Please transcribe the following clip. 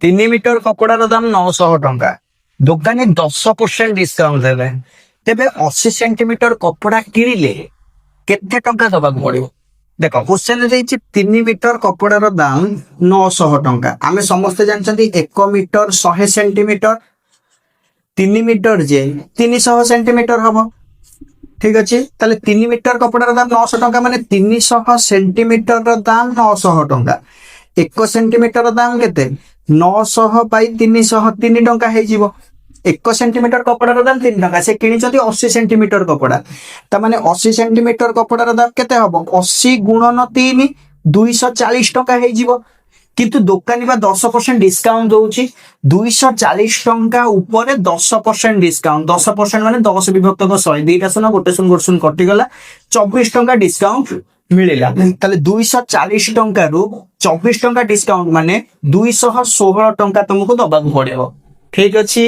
ତିନି ମିଟର କପଡାର ଦାମ 900 ଟଙ୍କା। ଦୋକାନୀ 10% ଡିସକାଉଣ୍ଟ ଦେବେ। ତେବେ 80 ସେଣ୍ଟିମିଟର କପଡା କିଣିଲେ କେତେ ଟଙ୍କା ଦବାକୁ ପଡିବ? ଦେଖ କ୍ୱେଶ୍ଚନ ଦେଇଛି 3 ମିଟର କପଡାର ଦାମ 900 ଟଙ୍କା। ଆମେ ସମସ୍ତେ ଜାଣିଛନ୍ତି 1 ମିଟର 100 ସେଣ୍ଟିମିଟର, 3 ମିଟର ଯେ 300 ସେଣ୍ଟିମିଟର ହବ। ঠিক ଅଛି, তাহলে 3 মিଟর কপড়ার দাম 900 টଙ୍କା মানে 300 সেন্টিমিটর দাম 900 টଙ୍କା। 1 সেন্টিমিটর দাম কেতে? 900 বাই 300 3 টଙ୍କା ହେଇଯିବ। 1 সেন্টিমিটর কপড়ার দাম 3 টଙ୍କା। সে কিনিଛନ୍ତି 80 সেন্টিমিটর কপড়া, তা মানে 80 সেন্টিমিটর কপড়ার দাম কেতে হব? 80 গুণন 3 240 টଙ୍କା ହେଇଯିବ। কিন্তু দোকানী বা 10% ডিসকাউন্ট দଉଛି। 240 ଟଙ୍କା ଉପରେ 10% ডিসকাউন্ট। 10% ମାନେ 10 ବିଭକ୍ତ 100, ଦୁଇଟା ଶୂନ ଗୋଟେ ଶୂନ ଗୋଟେ ଶୂନ କଟିଗଲା, 24 ଟଙ୍କା ডিসকাউন্ট ମିଳିଲା। ତାହେଲେ 240 ଟଙ୍କାରୁ 24 ଟଙ୍କା ডিসকাউন্ট ମାନେ 216 ଟଙ୍କା ତମକୁ ଦବାକୁ ପଡିବ। ଠିକ ଅଛି।